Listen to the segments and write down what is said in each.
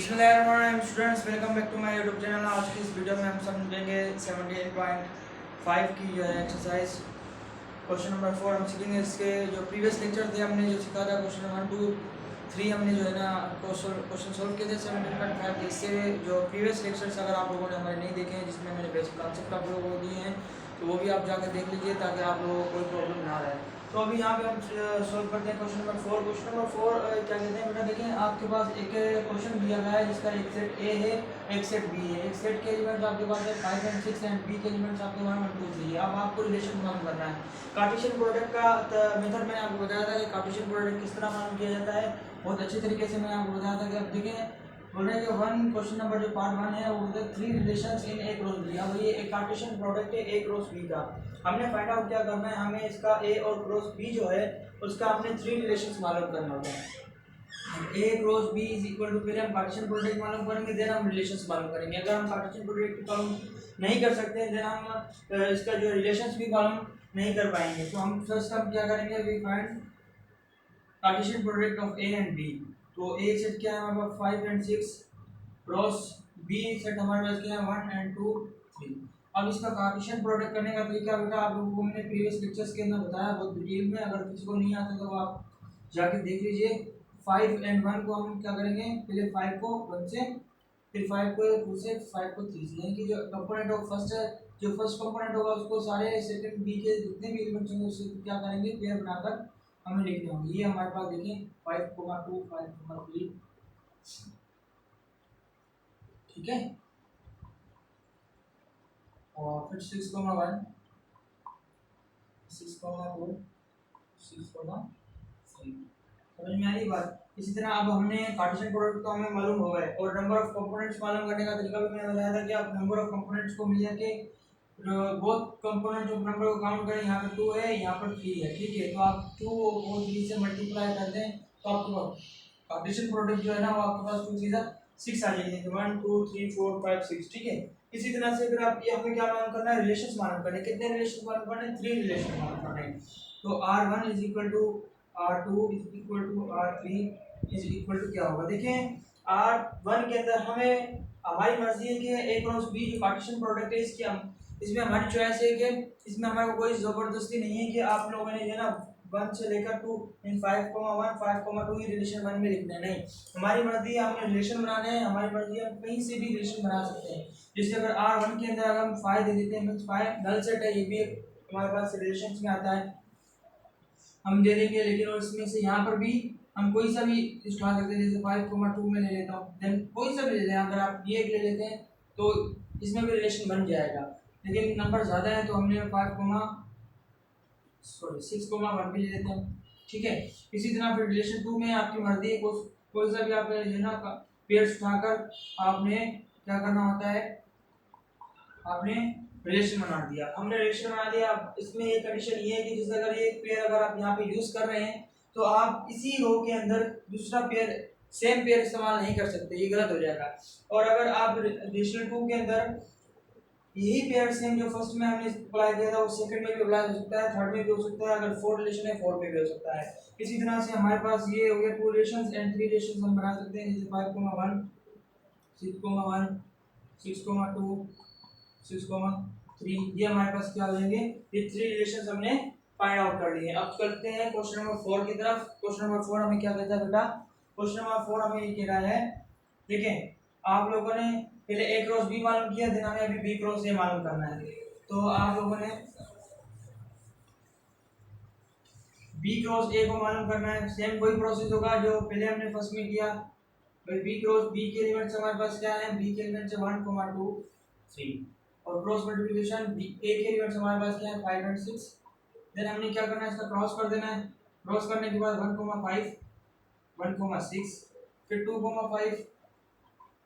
बिस्मिल्लाहिर्रहमानिर्रहीम students, welcome back to my YouTube channel. आज की इस वीडियो में हम समझेंगे 78.5 की जो है एक्सरसाइज क्वेश्चन नंबर 4 हम सीखेंगे। इसके जो प्रीवियस लेक्चर थे हमने जो सीखा था क्वेश्चन 1 2 3 हमने जो है ना क्वेश्चन सोल्व किए थे 17.5। इससे जो प्रीवियस लेक्चर्स अगर आप लोगों ने हमारे नहीं देखे हैं जिसमें मैंने बेसिक कॉन्सेप्ट आप लोगों को दिए हैं तो वो भी आप जाकर देख लीजिए ताकि आप लोगों को कोई प्रॉब्लम ना रहे। तो अभी यहाँ पे हम सोल्व करते हैं क्वेश्चन नंबर 4। क्वेश्चन नंबर 4 क्या कहते हैं बेटा, देखें आपके पास एक क्वेश्चन दिया गया है जिसका एक सेट ए है एक सेट बी है। एक सेट के एलिमेंट्स आपके पास है 5 एंड 6 एंड बी के एलिमेंट्स आपके 1 1 2 3 है। अब आपको रिलेशन मालूम करना है। कार्टेशियन प्रोडक्ट का मेथड मैंने आपको बताया था कि कार्टेशियन प्रोडक्ट किस तरह मालूम किया जाता है, बहुत अच्छे तरीके से मैंने आपको बताया था। कि अब देखें बोल रहे हैं कि वन क्वेश्चन नंबर जो पार्ट 1 है वो बोलते हैं 3 relations in A cross B. अब ये एक कार्टेशियन प्रोडक्ट है ए क्रॉस बी का। हमने फाइंड आउट क्या करना है, हमें इसका ए और क्रॉस बी जो है उसका हमने 3 रिलेशंस मालूम करना होता है। A cross B is equal to, पहले हम कार्टेशियन प्रोडक्ट मालूम करेंगे देन हम रिलेशंस मालूम करेंगे। अगर हम कार्टेशियन प्रोडक्ट मालूम नहीं कर सकते देन हम इसका जो रिलेशंस भी मालूम नहीं कर पाएंगे। तो हम फर्स्ट हम क्या करेंगे, we find Cartesian product of A and B. तो ए सेट क्या है हमारे पास 5 एंड 6 क्रॉस बी सेट हमारे पास क्या है 1 एंड 2 3। अब इसका कार्टेशियन प्रोडक्ट करने का तरीका बेटा आप लोगों को मैंने प्रीवियस लेक्चर्स के अंदर बताया बहुत डिटेल में। अगर किसी को नहीं आता तो आप जाके देख लीजिए। 5 एंड 1 को हम क्या करेंगे, पहले 5 को 1 से, फिर 5 को 2 से, 5 को 3 से, यानी कि जो कंपोनेंट ऑफ फर्स्ट है, जो फर्स्ट कंपोनेंट होगा उसको सारे सेकंड बी के जितने भी एलिमेंट्स होंगे उससे क्या करेंगे पेयर बनाकर हमें लिखने होंगे। ये हमारे पास देखें 5,2 5,3, ठीक है। और फिर 6,1 6,4 6,3। समझ में आ रही बात। इसी तरह अब हमने कार्टेशियन प्रोडक्ट तो हमें मालूम हो गए और नंबर ऑफ कंपोनेंट्स मालूम करने का तरीका भी मैंने बताया था कि आप नंबर ऑफ कंपोनेंट्स को मिला के बहुत कंपोनेंट ऑफ नंबर को काउंट करें। यहाँ पर 2 है यहाँ पर 3 है, ठीक है। तो आप 2 को 3 से मल्टीप्लाई कर दें तो आपको कार्टेशियन प्रोडक्ट जो है ना वो आपके पास 2 3 6 आ जाएगी। 1 2 3 4 5 6, ठीक है। इसी तरह से फिर आप ये हमें क्या मालूम करना है, रिलेशंस मालूम करने। कितने रिलेशन मालूम करने हैं, 3 रिलेशन मालूम करने हैं। तो R1 is equal to R2 is equal to R3 is equal to क्या होगा, देखें R1 के अंदर हमें हमारी मर्जी है कि ए क्रॉस बी जो कार्टेशियन प्रोडक्ट है इसकी हम इसमें हमारी चॉइस है कि इसमें हमारे को कोई जबरदस्ती नहीं है कि आप लोगों ने जो है ना 1 से लेकर 2 इन 5,1 5,2 ही रिलेशन 1 में लिखना है। नहीं, हमारी मर्जी है, हमने रिलेशन बनाने हैं, हमारी मर्जी है, हम कहीं से भी रिलेशन बना सकते हैं। जैसे अगर R1 के अंदर अगर हम 5 दे देते हैं, मींस 5 नल सेट है, ये भी हमारे पास रिलेशंस में आता है, हम दे देंगे। लेकिन और इसमें से यहाँ पर भी हम कोई सा भी उठा सकते हैं। जैसे 5,2 में ले लेता हूँ, देन कोई सा भी ले लेते हैं। अगर आप ये ले लेते हैं तो इसमें भी रिलेशन बन जाएगा। लेकिन नंबर ज़्यादा है तो हमने 6,1 भी ले लेते हैं, ठीक है। इसी तरह फिर रिलेशन 2 में आपकी मर्जी है, कोई सा भी आप जो ना पेयर्स उठाकर आपने क्या करना होता है, आपने रिलेशन बना दिया। हमने रिलेशन बना दिया। इसमें एक कंडीशन ये है कि जैसे अगर ये पेयर अगर आप यहाँ पे यूज कर रहे हैं तो आप इसी रो के अंदर दूसरा पेयर सेम पेयर इस्तेमाल नहीं कर सकते, ये गलत हो जाएगा। और अगर आप रिलेशन 2 के अंदर यही पेयर सेम जो फर्स्ट में हमने अप्लाई किया था वो सेकंड में भी अप्लाई हो सकता है, थर्ड में भी हो सकता है, अगर फोर्थ रिलेशन है फोर्थ में भी हो सकता है। इसी तरह से हमारे पास ये हो गया 2 रिलेशंस एंड 3 रिलेशंस हम बना सकते हैं। जैसे 5,1 6,1 6,2 6,3, ये हमारे पास क्या हो जाएंगे, ये 3 रिलेशंस हमने फाइंड आउट कर लिए। अब चलते हैं क्वेश्चन नंबर 4 की तरफ। क्वेश्चन नंबर 4 हमें क्या कहता है बेटा, क्वेश्चन नंबर 4 हमें ये कह रहा है, देखें आप लोगों ने पहले ए क्रॉस बी मालूम किया, देन हमें अभी बी क्रॉस ए मालूम करना है। तो आप लोगों ने बी क्रॉस ए को मालूम करना है। सेम वही प्रोसेस होगा जो पहले हमने फर्स्ट में किया। भाई बी क्रॉस बी के एलिमेंट्स हमारे पास क्या है, बी के एलिमेंट्स है 1 2 3 और क्रॉस मल्टीप्लिकेशन बी ए के एलिमेंट्स हमारे पास क्या है 5 एंड 6। देन हमने क्या करना है, इसका क्रॉस कर देना है। क्रॉस करने के बाद 1 5 1 6, फिर 2 5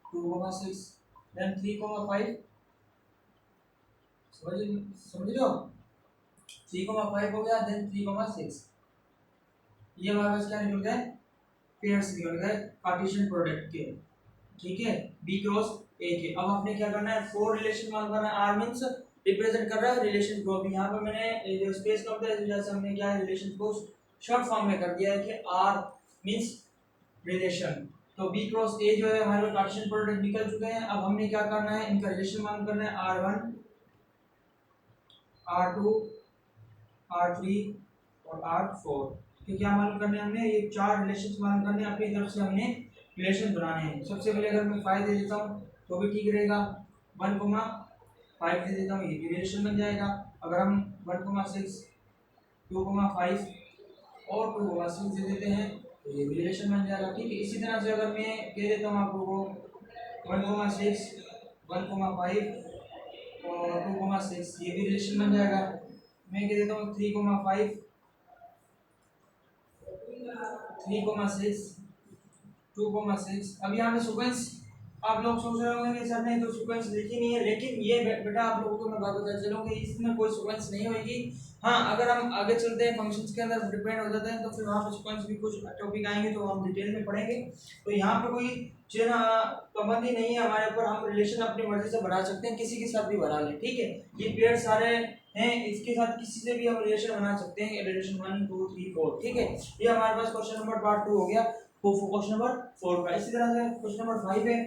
2 6, देन 3 5, समझ लो 3 5 हो गया, देन 3 6। ये हमारे पास क्या निकल गए, पेयर्स निकल गए कार्टेशियन प्रोडक्ट के, ठीक है, बी क्रॉस ए के। अब आपने क्या करना है, 4 रिलेशन मालूम करना है। आर मींस रिप्रेजेंट कर रहा है रिलेशन को। अभी यहाँ पर मैंने जो स्पेस कम था इस वजह से हमने क्या है रिलेशन को शॉर्ट फॉर्म में कर दिया है कि आर मींस रिलेशन। तो बी क्रॉस ए जो है हमारे कार्टेशियन प्रोडक्ट निकल चुके हैं। अब हमने क्या करना है, इनका रिलेशन मालूम करना है, R1 R2 R3 और R4 कि क्या मालूम करने हैं हमने, ये चार रिलेशंस मालूम करने हैं, अपनी तरफ से हमने रिलेशन बनाने हैं। सबसे पहले अगर मैं 5 दे देता हूँ तो भी ठीक रहेगा, 1,5 दे देता हूँ, ये भी रिलेशन बन जाएगा। अगर हम 1,6 2,5 और 2,6 दे देते हैं तो ये भी रिलेशन बन जाएगा, ठीक है। इसी तरह से अगर मैं कह देता हूँ आप लोगों को 1,6 1,5 और 2,6 ये भी रिलेशन बन जाएगा। मैं कह देता हूँ 3,5 3,6 2,6। अब यहाँ पे सीक्वेंस आप लोग सोच रहे होंगे कि सर नहीं तो सीक्वेंस लिखी नहीं है, लेकिन ये बेटा आप लोगों को मैं बात बता चलूँ कि इसमें कोई सीक्वेंस नहीं होगी। हाँ, अगर हम आगे चलते हैं फंक्शंस के अंदर डिपेंड हो जाता है तो फिर वहाँ पे सीक्वेंस भी कुछ टॉपिक आएंगे तो हम डिटेल में पढ़ेंगे। तो यहाँ पे कोई जो है ना पाबंदी नहीं है हमारे ऊपर, हम रिलेशन अपनी मर्जी से बना सकते हैं, किसी के साथ भी बना लें, ठीक है। ये पेयर सारे हैं, इसके साथ किसी से भी हम रिलेशन बना सकते हैं, रिलेशन 1 2 3 4, ठीक है। ये हमारे पास क्वेश्चन नंबर पार्ट 2 हो गया, क्वेश्चन नंबर 4 का। इसी तरह से क्वेश्चन नंबर 5 है।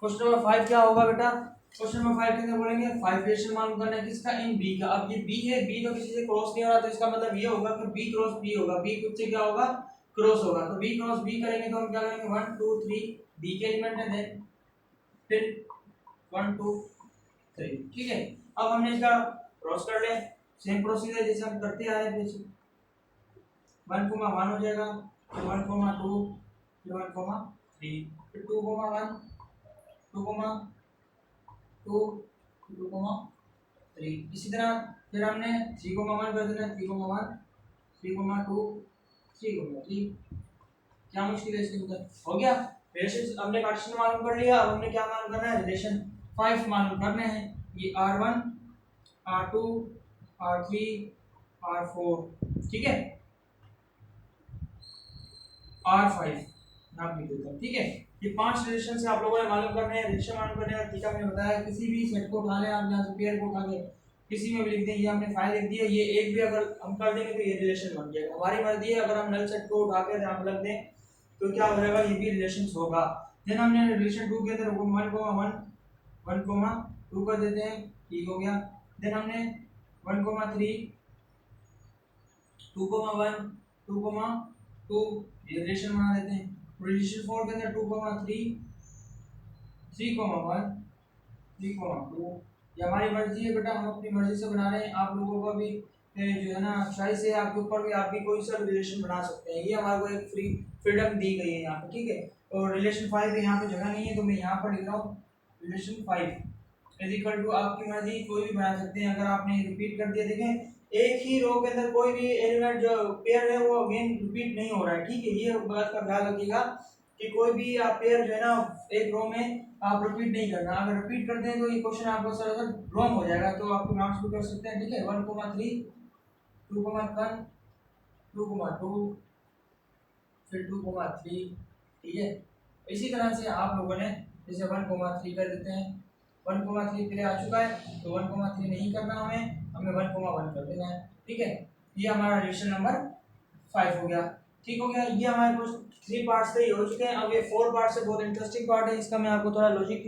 क्वेश्चन नंबर 5 क्या होगा बेटा, क्वेश्चन नंबर 5 के अंदर बोलेंगे 5 रिलेशन मालूम करना है किसका, इन बी का। अब ये बी है, बी तो किसी से क्रॉस नहीं हो रहा, तो इसका मतलब ये होगा कि बी क्रॉस बी होगा, बी किससे क्या होगा, क्रॉस होगा। तो बी क्रॉस बी करेंगे तो हम क्या करेंगे, 1 2 3 बी के एलिमेंट है, देन फिर 1 2 3, ठीक है। अब हमने इसका क्रॉस कर ले, सेम प्रोसीजर जैसे हम करते आए थे, 1,1 हो जाएगा, 1,2 फिर 1,3 फिर 2,1 2,2 2,3। इसी तरह फिर हमने 3,1 कर देना, 3,1 3,2 3,3। क्या मुश्किल है इसके अंदर, हो गया। रिलेशन हमने कार्टेशियन मालूम कर लिया। अब हमने क्या मालूम करना है, रिलेशन 5 मालूम करने हैं। ये R1 R2 R3 R4, ठीक है, R5 नाम लिख देता हूं, ठीक है। ये 5 रिलेशन से आप लोगों ने मालूम करने हैं। रिलेशन मालूम करने का तरीका मैंने बताया, किसी भी सेट को उठा लें आप, यहाँ से पेयर को उठा के किसी में भी लिख दें, ये हमने 5 लिख दिया, ये एक भी अगर हम कर देंगे तो ये रिलेशन बन जाएगा, हमारी मर्जी है। अगर हम नल सेट को उठा के यहाँ पर रख दें तो क्या हो जाएगा, ये भी रिलेशन होगा। देन हमने रिलेशन 2 के अंदर 1,1 कर देते हैं, ठीक हो गया। देन हमने 1,3 2,1 2,2 ये रिलेशन बना देते हैं। रिलेशन 4 के अंदर 2,3 3,1 3,2। ये हमारी मर्जी है बेटा, हम अपनी मर्जी से बना रहे हैं। आप लोगों को भी जो है ना चॉइस है आपके ऊपर, भी आप भी कोई सा रिलेशन बना सकते हैं। ये हमारे को एक फ्रीडम दी गई है यहाँ पे, ठीक है। और रिलेशन 5 यहाँ पे जगह नहीं है तो मैं यहाँ पर लिख रहा हूँ रिलेशन 5 इज इक्वल टू, आपकी मर्जी कोई भी बना सकते हैं। अगर आपने रिपीट कर दिया, देखें एक ही रो के अंदर कोई भी एलिमेंट जो पेयर है वो अगेन रिपीट नहीं हो रहा है, ठीक है। ये बात का ख्याल रखिएगा कि कोई भी आप पेयर जो है ना एक रो में आप रिपीट नहीं करना। अगर रिपीट करते हैं तो ये क्वेश्चन आपको सर रॉन्ग हो जाएगा, तो आपको मार्क्स भी कर सकते हैं, ठीक है। 1,3 2,1 2,2 फिर 2,3, ठीक है। इसी तरह से आप लोगों ने जैसे 1,3 कर देते हैं, 1,3 पहले आ चुका है तो 1,3 नहीं करना, हमें 1,1 कर देना है, ठीक है। ये हमारा रिलेशन नंबर 5 हो गया, ठीक हो गया। ये हमारे पास 3 पार्ट्स थे, ये हो चुके हैं। अब ये 4 पार्ट से बहुत इंटरेस्टिंग पार्ट है, इसका मैं आपको थोड़ा लॉजिक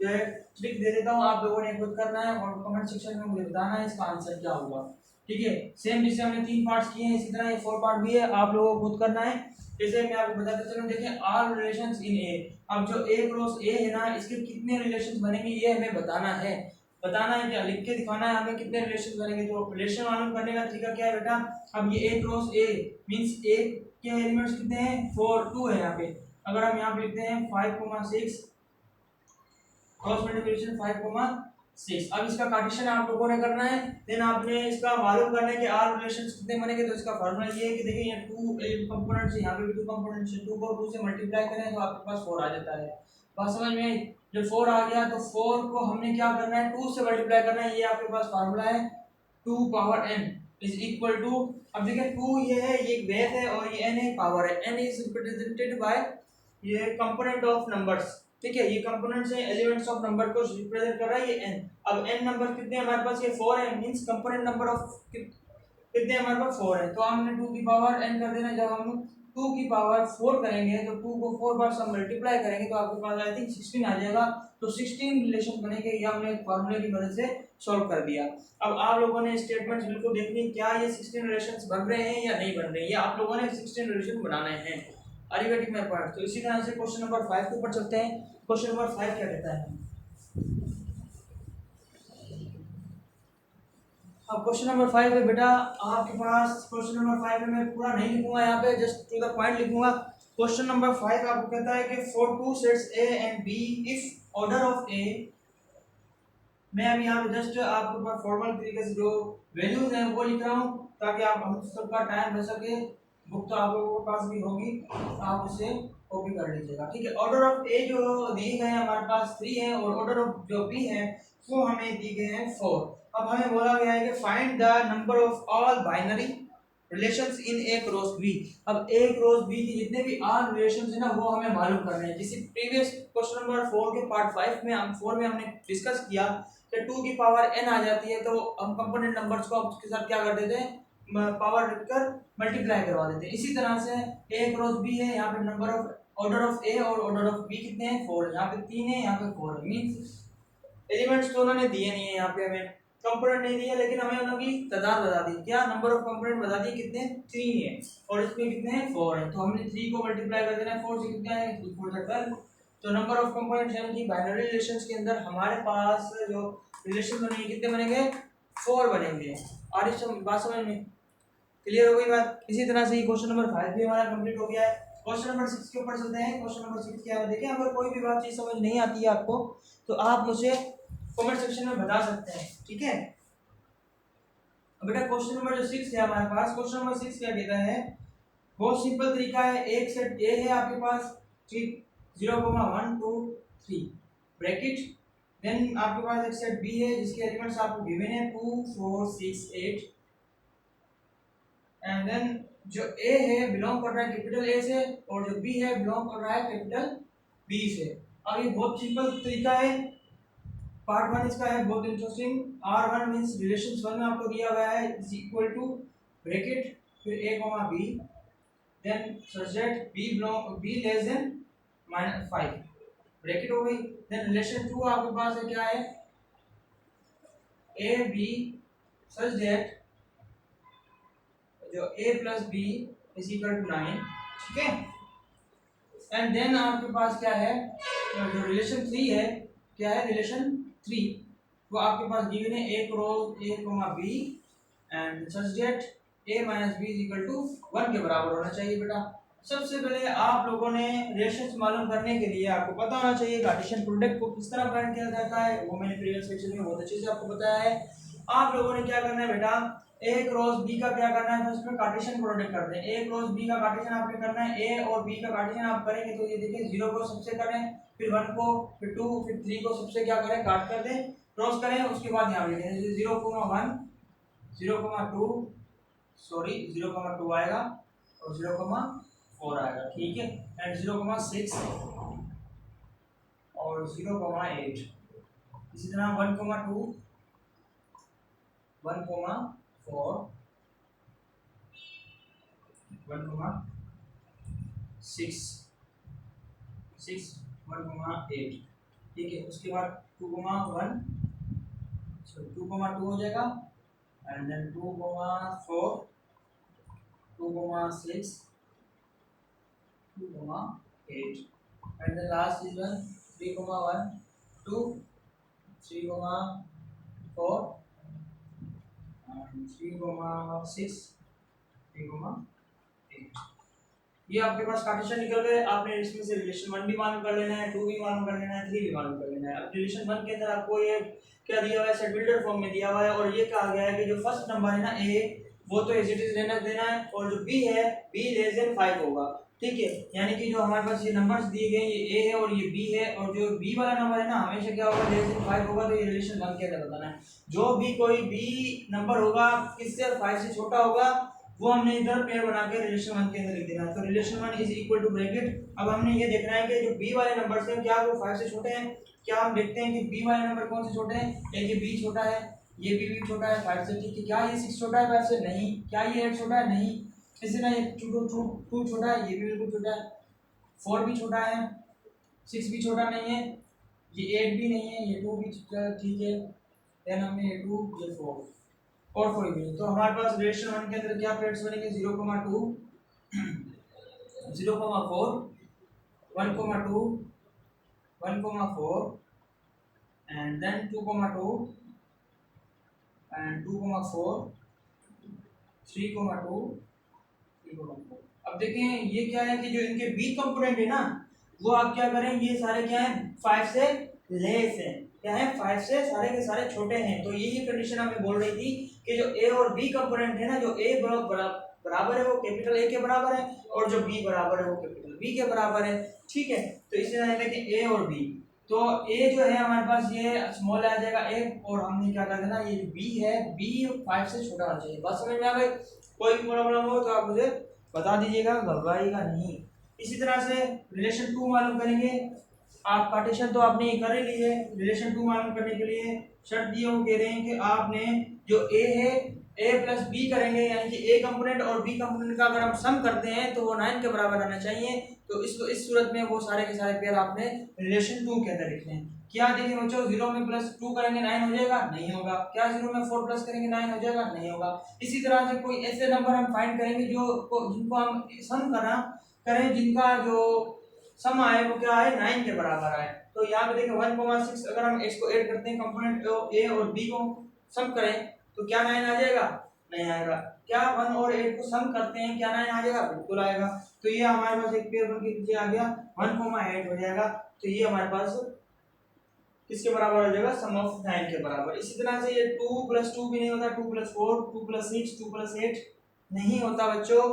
जो है ट्रिक दे देता हूँ, आप लोगों ने खुद करना है और कमेंट सेक्शन में मुझे बताना है इसका आंसर क्या होगा, ठीक है। सेम जैसे हमने 3 पार्ट्स किए हैं इसी तरह ये 4 पार्ट भी है, आप लोगों को खुद करना है। जैसे मैं आपको बताता चलूं, देखें ऑल रिलेशंस इन ए, अब जो ए क्रॉस ए है ना इसके कितने रिलेशंस बनेंगे ये हमें बताना है क्या लिख के दिखाना है हमें कितने रिलेशन बनेंगे। तो रिलेशन मालूम करने का तरीका क्या है बेटा, अब ये ए क्रॉस ए मींस ए के एलिमेंट्स कितने हैं 4 2 है यहाँ पे। अगर हम यहाँ पे लिखते हैं 5,6 क्रॉस मल्टीप्लिकेशन 5,6। अब इसका कार्टेशियन आप लोगों ने करना है, देन आपने इसका मालूम करना है कि आर रिलेशंस कितने बनेंगे। तो इसका फार्मूला ये है कि देखिए ये 2 कंपोनेंट्स है, यहाँ पे भी 2 कंपोनेंट्स है, 2 को 2 से मल्टीप्लाई करें तो आपके पास 4 आ जाता है। बात समझ में आई? जब 4 आ गया तो 4 को हमने क्या करना है 2 से मल्टीप्लाई करना है, ये आपके पास फार्मूला है 2 power n is equal to, अब देखिए 2 ये है, ये बेस है और ये n है पावर है, n इज रिप्रेजेंटेड बाय ये कंपोनेंट ऑफ नंबर्स, ठीक है। ये कंपोनेंट्स हैं एलिमेंट्स ऑफ नंबर को रिप्रेजेंट कर रहा है ये n। अब n नंबर कितने हमारे पास, ये 4 है, मींस कंपोनेंट नंबर ऑफ कितने हमारे पास 4 है, तो हमने 2 की पावर n कर देना जब हम 2 की पावर 4 करेंगे तो 2 को 4 बार सब मल्टीप्लाई करेंगे तो आपके पास आई थिंक 16 आ जाएगा। तो 16 रिलेशन बनेंगे, ये हमने फॉर्मूले की मदद से सॉल्व कर दिया। अब आप लोगों ने स्टेटमेंट्स बिल्कुल देखनी, क्या ये 16 रिलेशंस बन रहे हैं या नहीं बन रहे हैं, ये आप लोगों ने 16 रिलेशन बनाने हैं। Are you getting my point? तो इसी तरह से क्वेश्चन नंबर 5 के ऊपर चलते हैं। क्वेश्चन नंबर 5 क्या कहता है? अब क्वेश्चन नंबर 5 है बेटा आपके पास। क्वेश्चन नंबर 5 में मैं पूरा नहीं लिखूंगा, यहाँ पे जस्ट टू द पॉइंट लिखूंगा। क्वेश्चन नंबर 5 आपको कहता है कि for two sets A and B if order of A, मैं अभी यहाँ पे जस्ट आपके पास फॉर्मल तरीके से जो वैल्यूज हैं वो लिख रहा हूँ ताकि आप हम सबका टाइम बच सके। बुक तो आप लोगों के पास भी होगी, आप उसे कॉपी कर लीजिएगा, ठीक है। ऑर्डर ऑफ ए जो दिए गए हैं हमारे पास 3 है और ऑर्डर ऑफ जो बी है वो हमें दिए गए हैं 4। अब हमें बोला गया है कि find the number of all binary relations in A cross B. अब ए क्रॉस बी के जितने भी आर रिलेशंस है ना वो हमें मालूम करने हैं। जिसे प्रीवियस क्वेश्चन नंबर 4 के पार्ट 5 में हमने डिस्कस किया कि 2 की पावर n आ जाती है तो हम कंपोनेंट नंबर्स को उसके साथ क्या कर देते हैं, पावर रखकर मल्टीप्लाई करवा देते हैं। इसी तरह से a क्रॉस b है, यहाँ पे number of order of a और ऑर्डर ऑफ b कितने हैं 4, यहाँ पे 3 है, यहाँ पे 4 है। मींस एलिमेंट्स तो उन्होंने दिए नहीं है, यहाँ पे हमें कंपोनेंट नहीं दिया लेकिन हमें उन्होंने तादाद बता दी, क्या नंबर ऑफ कंपोनेंट बता दिए, कितने 3 है और इसमें कितने हैं 4 है। तो हमने 3 को मल्टीप्लाई कर देना है 4 से, कितना है 4 से 12। तो नंबर ऑफ कंपोनेंट्स यानी कि बाइनरी रिलेशंस के अंदर हमारे पास जो रिलेशन बनेंगे कितने बनेंगे 4 बनेंगे। और इस बात समझ में क्लियर हो गई बात। इसी तरह से क्वेश्चन नंबर 5 भी हमारा कंप्लीट हो गया है। क्वेश्चन नंबर 6 के ऊपर चलते हैं। क्वेश्चन नंबर 6 क्या है देखें। अगर कोई भी बात चीज समझ नहीं आती है आपको तो आप मुझे कमेंट सेक्शन में बता सकते हैं, ठीक है। अब बेटा क्वेश्चन नंबर जो 6 है हमारे पास, क्वेश्चन नंबर 6 क्या कहता है, बहुत सिंपल तरीका है। एक सेट ए है आपके पास, ठीक, 0,1 2 3 ब्रैकेट, देन आपके पास एक सेट बी है जिसके एलिमेंट्स आपको गिवन है 2 4 6 8, एंड देन जो ए है बिलोंग कर रहा है कैपिटल ए से और जो बी है बिलोंग कर रहा है कैपिटल बी से। अब ये बहुत सिंपल तरीका है। पार्ट 1 इसका है बहुत इंटरेस्टिंग। R1 मींस रिलेशंस 1 में आपको दिया गया है इज इक्वल टू ब्रैकेट फिर a b, then such that b less than -5 bracket हो गई। देन रिलेशन 2 आपके पास है क्या है, a b सच दैट जो a plus b is equal to 9, ठीक है। एंड देन आपके पास क्या है, जो रिलेशन 3 है, क्या है रिलेशन 3, वो आपके पास गिवन है a cross a b and such that a minus b is equal to 1 के बराबर होना चाहिए। बेटा सबसे पहले आप लोगों ने रिलेशंस मालूम करने के लिए आपको पता होना चाहिए कार्टेशियन प्रोडक्ट को किस तरह फाइंड किया जाता है, वो मैंने प्रीवियस सेक्शन में बहुत अच्छे से आपको बताया है। आप लोगों ने क्या करना है बेटा, a क्रॉस b का क्या करना है, फर्स्ट में कार्टेशियन प्रोडक्ट करते हैं। a क्रॉस b का कार्टेशियन आपने करना है, a और b का कार्टेशियन आप करेंगे तो ये देखिए 0 को सबसे करें, फिर 1 को, फिर 2, फिर 3 को सबसे क्या करें काट कर दें, क्रॉस करें, उसके बाद यहाँ लिखें 0,1 0,2 सॉरी 0,2 आएगा और 0,4 आएगा, ठीक है। एंड 0,6 और 0,8, इसी तरह 1,2 1,4 1,6 6 1,8, ठीक है। उसके बाद 2,1 2,2 हो जाएगा and then 2,4 2,6 2,8 and the last is 3,1 2 3,4 and 3,6 3,8। ये आपके पास कार्टेशियन निकल गए। आपने इसमें से रिलेशन 1 भी मालूम कर लेना है, 2 भी मालूम कर लेना है, 3 भी मालूम कर लेना है। अब रिलेशन 1 के अंदर आपको ये क्या दिया हुआ है, सेट बिल्डर फॉर्म में दिया हुआ है और ये कहा गया है कि जो फर्स्ट नंबर है ना a वो तो एज इट इज लेना देना है और जो b है b लेस देन 5 होगा, ठीक है। यानी कि जो हमारे पास ये नंबर्स दिए गए ये a है और ये b है और जो b वाला नंबर है ना हमेशा क्या होगा लेस देन 5 होगा। तो ये रिलेशन 1 के अंदर बताना है। जो भी कोई b नंबर होगा किससे 5 से छोटा होगा वो हमने इधर पेयर बना के रिलेशन 1 के अंदर लिख देना है। तो relation 1 is equal to bracket. अब हमने ये देखना है कि जो b वाले नंबर्स हैं क्या वो 5 से छोटे हैं। क्या हम देखते हैं कि b वाले नंबर कौन से छोटे हैं, एक ये b छोटा है, ये b भी छोटा है 5 से, ठीक है। क्या ये 6 छोटा है 5 से, नहीं। क्या ये 8 छोटा है, नहीं। इसी तरह ये टू छोटा है, ये भी बिल्कुल छोटा है, 4 भी छोटा है, 6 भी छोटा नहीं है, ये 8 भी नहीं है, ये 2 भी ठीक है, देन हमने ये 2 ये 4 और कोई भी नहीं। तो हमारे पास रिलेशन 1 के अंदर क्या पेयर्स बनेंगे 0,2 0,4 1,2 1,4 and then 2,2 and 2,4 3,2 3,4। अब देखें ये क्या है कि जो इनके बी कंपोनेंट है ना वो आप क्या करें, ये सारे क्या है 5 से लेस है, क्या है 5 से सारे के सारे छोटे हैं। तो यही कंडीशन हमें बोल रही थी कि जो ए और बी कंपोनेंट है ना, जो ए बराबर है वो कैपिटल ए के बराबर है और जो बी बराबर है वो कैपिटल बी के बराबर है, ठीक है। तो इसी तरह देखें ए और बी, तो ए जो है हमारे पास ये स्मॉल आ जाएगा ए, और हमने क्या कर देना ये बी है, बी 5 से छोटा होना चाहिए। बात समझ में आ गई? कोई प्रॉब्लम हो तो आप मुझे बता दीजिएगा, घबराइएगा नहीं। इसी तरह से रिलेशन 2 मालूम करेंगे। आप पार्टीशन तो आपने कर ही ली है, रिलेशन 2 मालूम करने के लिए शर्त दिए वो कह रहे हैं कि आपने जो ए है ए प्लस बी करेंगे, यानी कि ए कंपोनेंट और बी कंपोनेंट का अगर हम सम करते हैं तो वो 9 के बराबर आना चाहिए। तो इस सूरत में वो सारे के सारे पेयर आपने रिलेशन 2 के अंदर लिखने हैं। क्या देखिए बच्चों 0 में प्लस 2 करेंगे 9 हो जाएगा? नहीं होगा। क्या 0 में 4 प्लस करेंगे 9 हो जाएगा? नहीं होगा। इसी तरह से कोई ऐसे नंबर हम फाइंड करेंगे जिनको हम सम करें जिनका जो सम आए वो क्या आए 9 के बराबर आए। तो यहाँ पे देखिए 1,6 अगर हम इसको ऐड करते हैं कंपोनेंट ए और बी को सम करें तो क्या 9 आ जाएगा? नहीं आएगा। क्या 1 और 8 को सम करते हैं क्या 9 आ जाएगा? बिल्कुल आएगा। तो ये हमारे पास एक पेयर बन के नीचे आ गया 1,8 हो जाएगा। तो ये हमारे पास किसके बराबर हो जाएगा? सम ऑफ 9 के बराबर। इसी तरह से ये 2 + 2 भी नहीं होता, 2 + 4 2 + 6 2 + 8 नहीं होता बच्चों,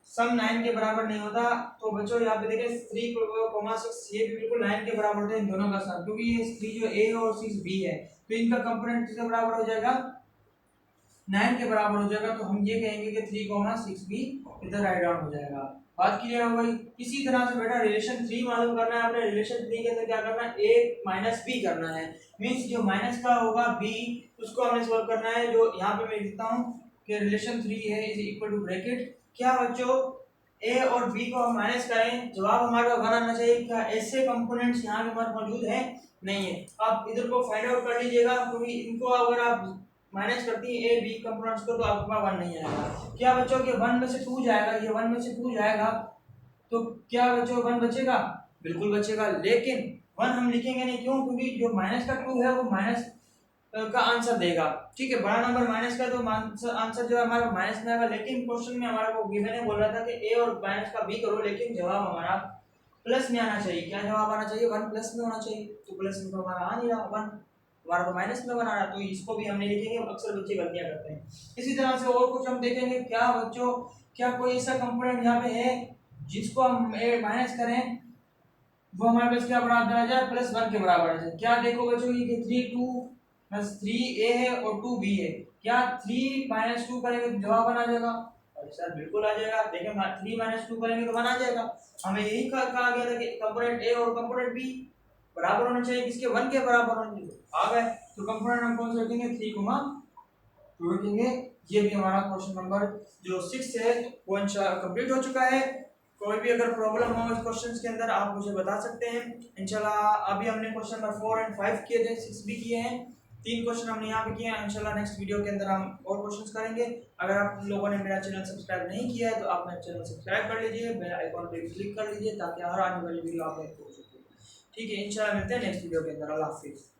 सम 9 के बराबर नहीं होता। तो बच्चों यहाँ पे देखें 3,6 ये भी बिल्कुल 9 के बराबर होता है इन दोनों का सम, क्योंकि ये 3 जो a और 6 b है तो इनका कंपोनेंट किसके बराबर हो जाएगा? 9 के बराबर हो जाएगा। तो हम ये कहेंगे कि 3,6 भी इधर राइट डाउन हो जाएगा। बात क्लियर हो गई? इसी तरह से बेटा रिलेशन 3 मालूम करना है आपने। रिलेशन 3 के अंदर क्या करना है? a माइनस b करना है, मींस जो माइनस का होगा b उसको हमें सॉल्व करना है। जो यहाँ पे मैं लिखता हूँ कि रिलेशन 3 है इज इक्वल टू ब्रैकेट क्या बच्चों a और b को हम माइनस करें, जवाब हमारा 1 आना चाहिए। क्या ऐसे कंपोनेंट्स यहाँ पे हमारे मौजूद हैं? नहीं है। आप इधर को फाइंड आउट कर लीजिएगा, क्योंकि इनको अगर आप माइनस करती है ए बी कंपोनेंट्स को तो आपके पास 1 नहीं आएगा। क्या बच्चों के 1 में से 2 जाएगा, ये 1 में से 2 जाएगा तो क्या बच्चों 1 बचेगा? बिल्कुल बचेगा। लेकिन 1 हम लिखेंगे नहीं, क्यों? क्योंकि जो माइनस का 2 है वो माइनस का आंसर देगा, ठीक है। बड़ा नंबर माइनस का तो आंसर जो है हमारा माइनस में आएगा। लेकिन क्वेश्चन में हमारा को गिवन है बोल रहा था कि ए और माइनस का बी करो, लेकिन जवाब हमारा प्लस में आना चाहिए। क्या जवाब आना चाहिए? 1 प्लस में होना चाहिए। तो प्लस में तो हमारा आ नहीं रहा 1, हमारा तो माइनस में बना रहा। तो इसको भी हमने लिखेंगे, अक्सर बच्चे गलतियां करते हैं। इसी तरह से और कुछ हम देखेंगे। क्या बच्चों क्या कोई ऐसा कंपोनेंट यहाँ पे है जिसको हम माइनस करें वो हमारे पास क्या बराबर आ जाए? +1 के बराबर आ जाए। क्या देखो बच्चों ये 3 2 + 3a है और 2b है। क्या 3 - 2 करेंगे तो जवाब बना जाएगा? अरे सर बिल्कुल आ जाएगा। देखें 3 - 2 करेंगे तो बना जाएगा। हमें यही कहा गया था कि कंपोनेंट a और कंपोनेंट b बराबर होना चाहिए, किसके? 1 के बराबर होना चाहिए। आ गए। तो कंपोनेंट हम कौन से रखेंगे? 3,2 रखेंगे। ये भी हमारा क्वेश्चन नंबर जो 6 है वो कंप्लीट हो चुका है। कोई भी अगर प्रॉब्लम हो इस क्वेश्चंस के अंदर आप मुझे बता सकते हैं इंशाल्लाह। अभी हमने क्वेश्चन नंबर 4 और 5 किए थे, 6 भी किए हैं। 3 क्वेश्चन हमने यहाँ पे किए हैं। इंशाल्लाह नेक्स्ट वीडियो के अंदर हम और क्वेश्चंस करेंगे। अगर आप लोगों ने मेरा चैनल सब्सक्राइब नहीं किया है तो आप मेरा चैनल सब्सक्राइब कर लीजिए, बेल आइकॉन पे क्लिक कर लीजिए ताकि हर आने वाली वीडियो आप तक पहुंच सके। ठीक है, इंशाल्लाह मिलते हैं नेक्स्ट वीडियो के अंदर। अल्लाह हाफिज़।